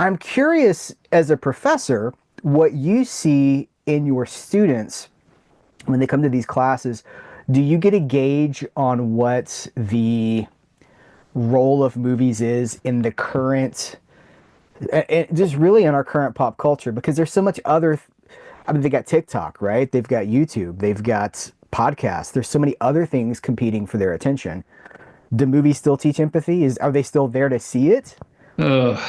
I'm curious as a professor what you see in your students when they come to these classes. Do you get a gauge on what the role of movies is in the current, just really in our current pop culture? Because there's so much other, I mean, they got TikTok, right? They've got YouTube, they've got podcasts. There's so many other things competing for their attention. Do movies still teach empathy? Are they still there to see it? Oh,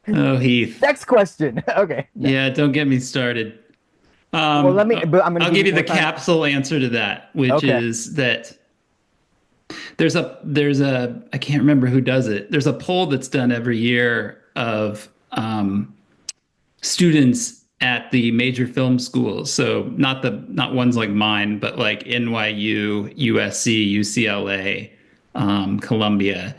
oh, Heath. Next question. Okay. No. Yeah, don't get me started. Well, but I'm going to I'll give give you you the more time. capsule answer to that, which Okay. is that there's a I can't remember who does it. There's a poll that's done every year of students at the major film schools. So not ones like mine, but like NYU, USC, UCLA, Columbia,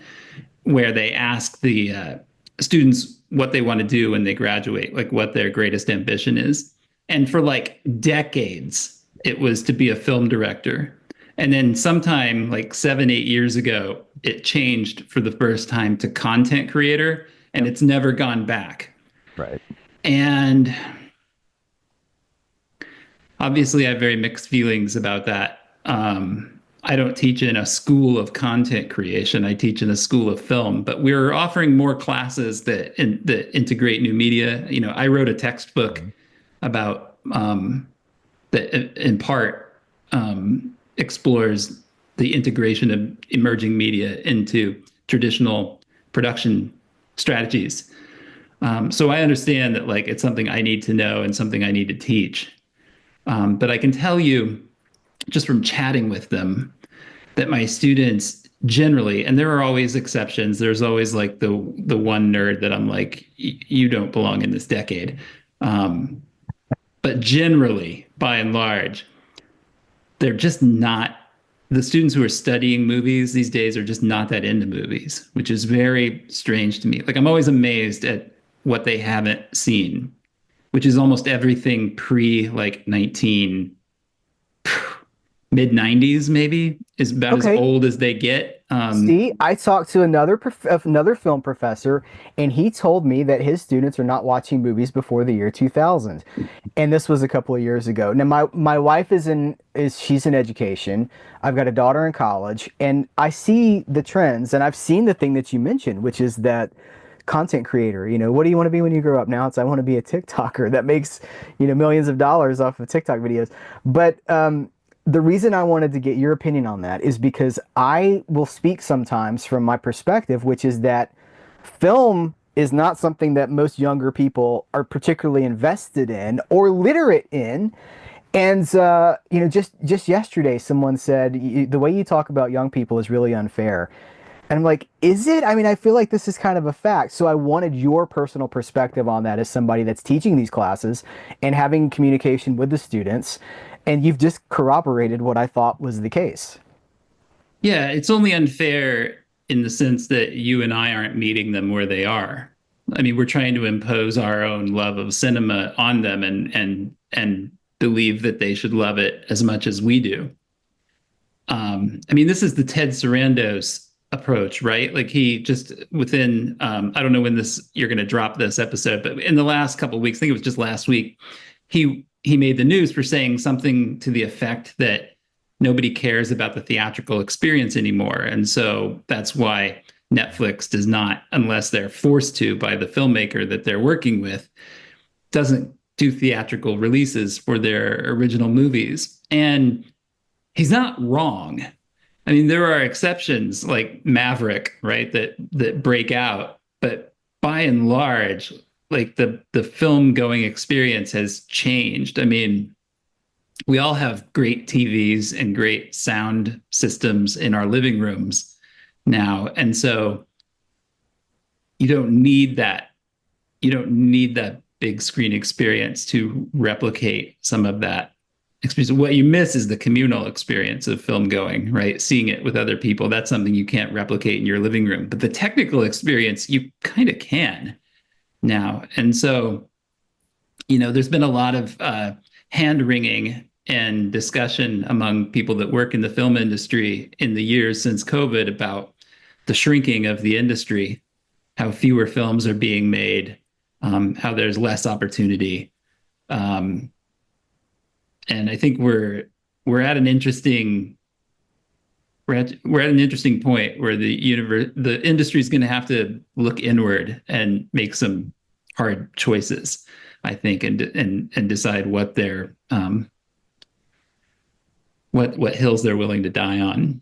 where they ask the students what they want to do when they graduate, like what their greatest ambition is. And for like decades, it was to be a film director. And then sometime like 7, 8 years ago, it changed for the first time to content creator, and Yep. it's never gone back. Right. And obviously, I have very mixed feelings about that. I don't teach in a school of content creation. I teach in a school of film, but we're offering more classes that integrate new media. You know, I wrote a textbook Mhm. about that in part explores the integration of emerging media into traditional production strategies. So I understand that like it's something I need to know and something I need to teach. But I can tell you just from chatting with them that my students generally, and there are always exceptions. There's always like the one nerd that I'm like, you don't belong in this decade. Um, but generally, by and large, they're just not. The students who are studying movies these days are just not that into movies, which is very strange to me. Like I'm always amazed at what they haven't seen, which is almost everything pre like 19 mid 90s maybe is about as Okay. old as they get. See, I talked to another film professor, and he told me that his students are not watching movies before the year 2000. And this was a couple of years ago. Now, my wife she's in education. I've got a daughter in college, and I see the trends, and I've seen the thing that you mentioned, which is that content creator. What do you want to be when you grow up? Now it's I want to be a TikToker that makes, millions of dollars off of TikTok videos. But the reason I wanted to get your opinion on that is because I will speak sometimes from my perspective, which is that film is not something that most younger people are particularly invested in or literate in. And just yesterday, someone said the way you talk about young people is really unfair. And I'm like, is it? I mean, I feel like this is kind of a fact. So I wanted your personal perspective on that as somebody that's teaching these classes and having communication with the students. And you've just corroborated what I thought was the case. Yeah, it's only unfair in the sense that you and I aren't meeting them where they are. I mean, we're trying to impose our own love of cinema on them and believe that they should love it as much as we do. I mean, this is the Ted Sarandos approach, right? Like he just within I don't know when this you're going to drop this episode, but in the last couple of weeks, I think it was just last week, he made the news for saying something to the effect that nobody cares about the theatrical experience anymore, and so that's why Netflix does not, unless they're forced to by the filmmaker that they're working with, doesn't do theatrical releases for their original movies. And he's not wrong. I mean, there are exceptions like Maverick, right, that break out, but by and large, like the film going experience has changed. I mean, we all have great TVs and great sound systems in our living rooms now, and so you don't need that. You don't need that big screen experience to replicate some of that experience. What you miss is the communal experience of film going, right? Seeing it with other people. That's something you can't replicate in your living room. But the technical experience, you kind of can now. And so, there's been a lot of hand wringing and discussion among people that work in the film industry in the years since COVID about the shrinking of the industry. how fewer films are being made, how there's less opportunity. Um, and I think we're at an interesting we're at an interesting point where the industry is going to have to look inward and make some hard choices, I think, and decide what their what hills they're willing to die on.